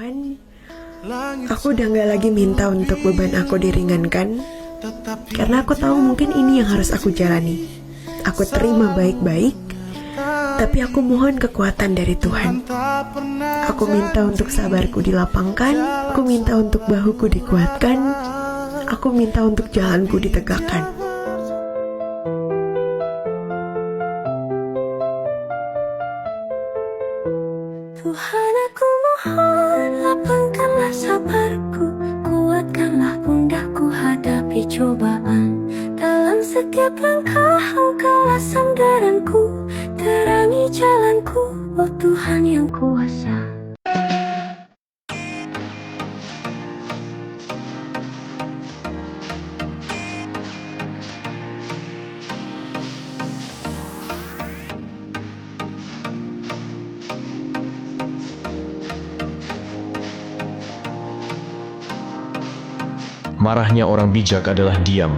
Tuhan, aku udah gak lagi minta untuk beban aku diringankan, karena aku tahu mungkin ini yang harus aku jalani. Aku terima baik-baik, tapi aku mohon kekuatan dari Tuhan. Aku minta untuk sabarku dilapangkan, aku minta untuk bahuku dikuatkan, aku minta untuk jalanku ditegakkan. Tuhan, aku mohon, lapangkanlah sabarku, kuatkanlah pundakku hadapi cobaan. Dalam setiap langkah Engkaulah sandaranku, terangi jalanku, oh Tuhan yang kuasa. Marahnya orang bijak adalah diam,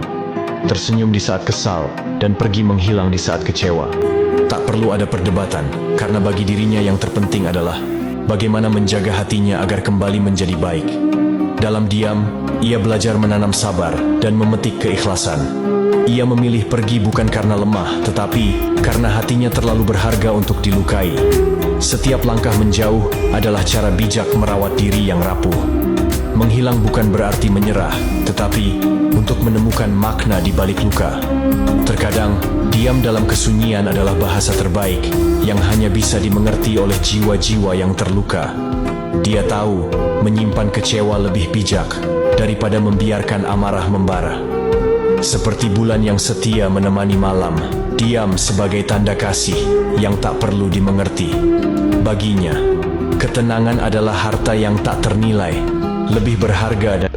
tersenyum di saat kesal, dan pergi menghilang di saat kecewa. Tak perlu ada perdebatan, karena bagi dirinya yang terpenting adalah bagaimana menjaga hatinya agar kembali menjadi baik. Dalam diam, ia belajar menanam sabar dan memetik keikhlasan. Ia memilih pergi bukan karena lemah, tetapi karena hatinya terlalu berharga untuk dilukai. Setiap langkah menjauh adalah cara bijak merawat diri yang rapuh. Menghilang bukan berarti menyerah, tetapi untuk menemukan makna di balik luka. Terkadang, diam dalam kesunyian adalah bahasa terbaik yang hanya bisa dimengerti oleh jiwa-jiwa yang terluka. Dia tahu menyimpan kecewa lebih bijak daripada membiarkan amarah membara. Seperti bulan yang setia menemani malam, diam sebagai tanda kasih yang tak perlu dimengerti. Baginya, ketenangan adalah harta yang tak ternilai, lebih berharga dan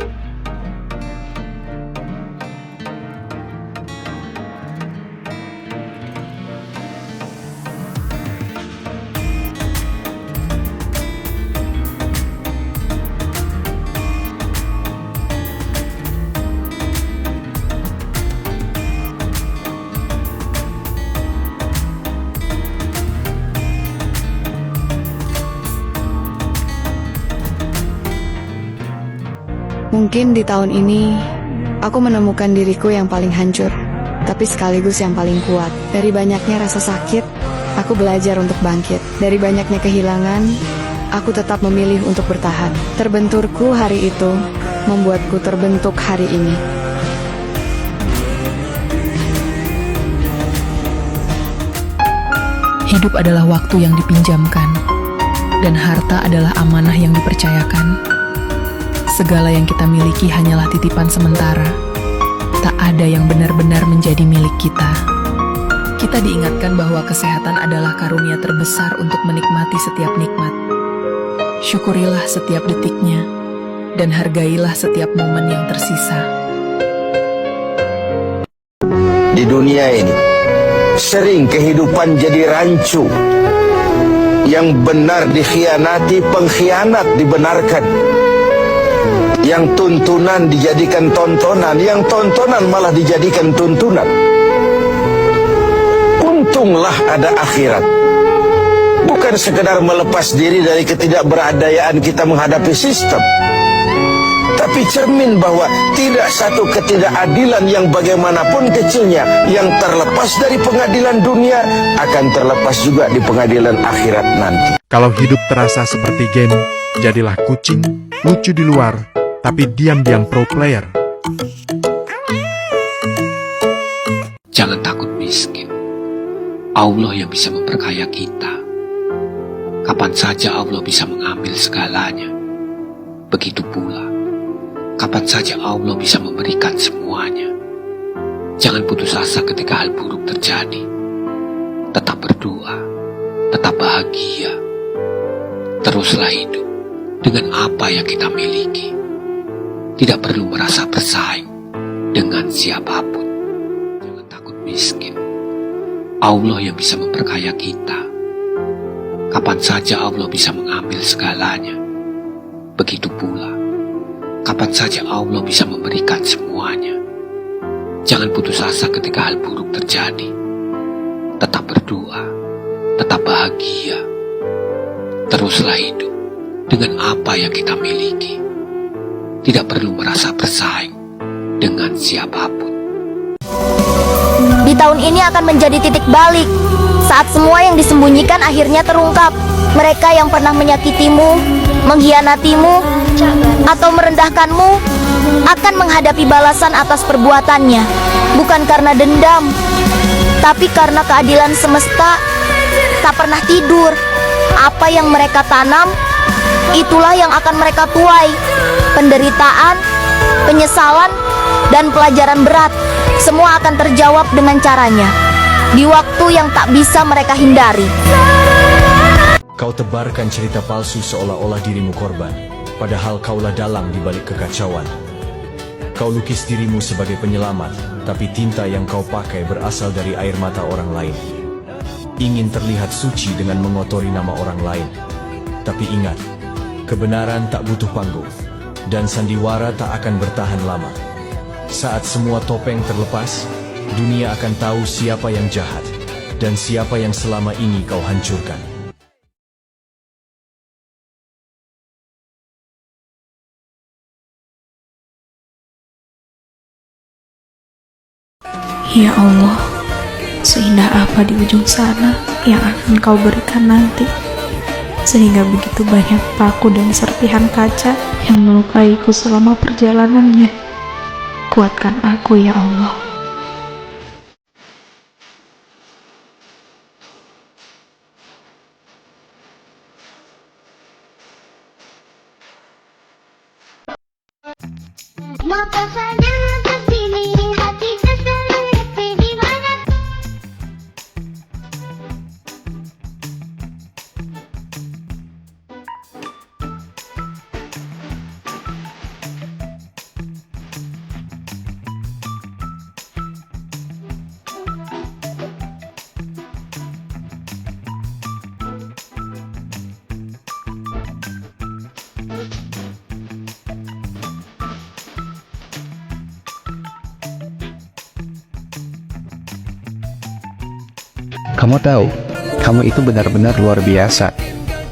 Mungkin di tahun ini, aku menemukan diriku yang paling hancur, tapi sekaligus yang paling kuat. Dari banyaknya rasa sakit, aku belajar untuk bangkit. Dari banyaknya kehilangan, aku tetap memilih untuk bertahan. Terbenturku hari itu, membuatku terbentuk hari ini. Hidup adalah waktu yang dipinjamkan, dan harta adalah amanah yang dipercayakan. Segala yang kita miliki hanyalah titipan sementara. Tak ada yang benar-benar menjadi milik kita. Kita diingatkan bahwa kesehatan adalah karunia terbesar untuk menikmati setiap nikmat. Syukurilah setiap detiknya, dan hargailah setiap momen yang tersisa. Di dunia ini, sering kehidupan jadi rancu. Yang benar dikhianati, pengkhianat dibenarkan. Yang tuntunan dijadikan tontonan, yang tontonan malah dijadikan tuntunan. Untunglah ada akhirat. Bukan sekedar melepas diri dari ketidakberadayaan kita menghadapi sistem, tapi cermin bahwa tidak satu ketidakadilan yang bagaimanapun kecilnya yang terlepas dari pengadilan dunia akan terlepas juga di pengadilan akhirat nanti. Kalau hidup terasa seperti game, jadilah kucing, lucu di luar, tapi diam-diam pro player. Jangan takut miskin. Allah yang bisa memperkaya kita. Kapan saja Allah bisa mengambil segalanya. Begitu pula, kapan saja Allah bisa memberikan semuanya. Jangan putus asa ketika hal buruk terjadi. Tetap berdoa, tetap bahagia. Teruslah hidup dengan apa yang kita miliki. Tidak perlu merasa bersaing dengan siapapun. Jangan takut miskin. Allah yang bisa memperkaya kita. Kapan saja Allah bisa mengambil segalanya. Begitu pula, kapan saja Allah bisa memberikan semuanya. Jangan putus asa ketika hal buruk terjadi. Tetap berdoa, tetap bahagia. Teruslah hidup dengan apa yang kita miliki. Tidak perlu merasa bersaing dengan siapapun. Di tahun ini akan menjadi titik balik saat semua yang disembunyikan akhirnya terungkap. Mereka yang pernah menyakitimu, mengkhianatimu, atau merendahkanmu akan menghadapi balasan atas perbuatannya. Bukan karena dendam, tapi karena keadilan semesta tak pernah tidur. Apa yang mereka tanam, itulah yang akan mereka tuai. Penderitaan, penyesalan, dan pelajaran berat, semua akan terjawab dengan caranya, di waktu yang tak bisa mereka hindari. Kau tebarkan cerita palsu seolah-olah dirimu korban, padahal kaulah dalang di balik kekacauan. Kau lukis dirimu sebagai penyelamat, tapi tinta yang kau pakai berasal dari air mata orang lain. Ingin terlihat suci dengan mengotori nama orang lain. Tapi ingat, kebenaran tak butuh panggung, dan sandiwara tak akan bertahan lama. Saat semua topeng terlepas, dunia akan tahu siapa yang jahat, dan siapa yang selama ini kau hancurkan. Ya Allah, seindah apa di ujung sana yang akan kau berikan nanti, sehingga begitu banyak paku dan serpihan kaca yang melukaiku selama perjalanannya. Kuatkan aku ya Allah. Motor saja kesini, hati selalu di mana. Kamu tahu, kamu itu benar-benar luar biasa.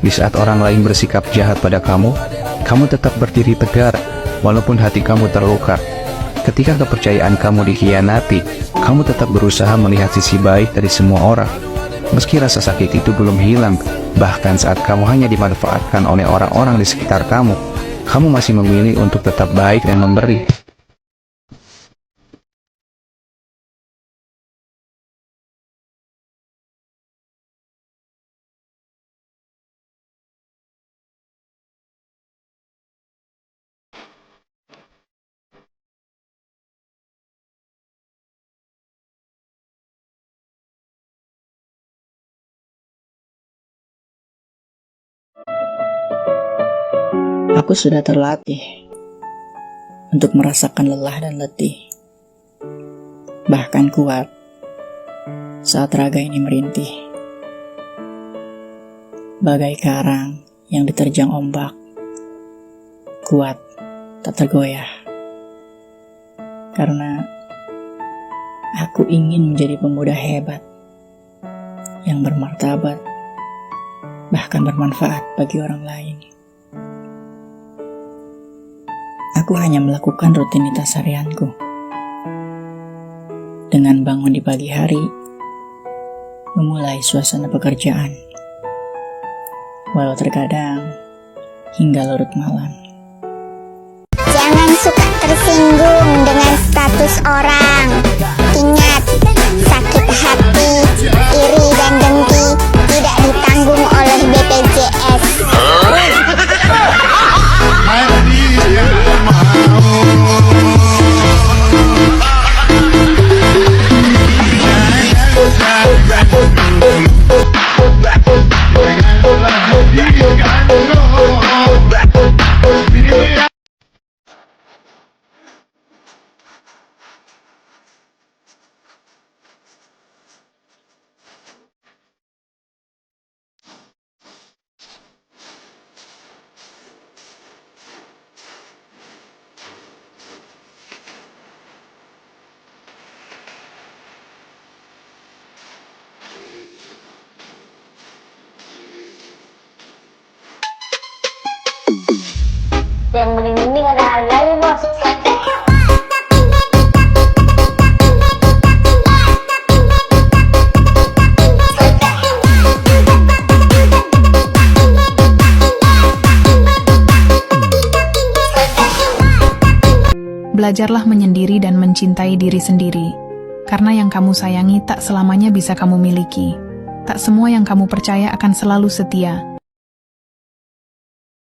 Di saat orang lain bersikap jahat pada kamu tetap berdiri tegar, walaupun hati kamu terluka. Ketika kepercayaan kamu dikhianati, kamu tetap berusaha melihat sisi baik dari semua orang. Meski rasa sakit itu belum hilang, bahkan saat kamu hanya dimanfaatkan oleh orang-orang di sekitar kamu masih memilih untuk tetap baik dan memberi. Aku sudah terlatih untuk merasakan lelah dan letih, bahkan kuat saat raga ini merintih. Bagai karang yang diterjang ombak, kuat tak tergoyah. Karena aku ingin menjadi pemuda hebat, yang bermartabat, bahkan bermanfaat bagi orang lain. Aku hanya melakukan rutinitas harianku. Dengan bangun di pagi hari, memulai suasana pekerjaan. Walau terkadang hingga larut malam. Jangan suka tersinggung dengan status orang. Ingat, sakit hati, iri dan dengki tidak ditanggung oleh BPJS. Yang bening-bening ada harganya, Bos. Belajarlah menyendiri dan mencintai diri sendiri, karena yang kamu sayangi tak selamanya bisa kamu miliki. Tak semua yang kamu percaya akan selalu setia.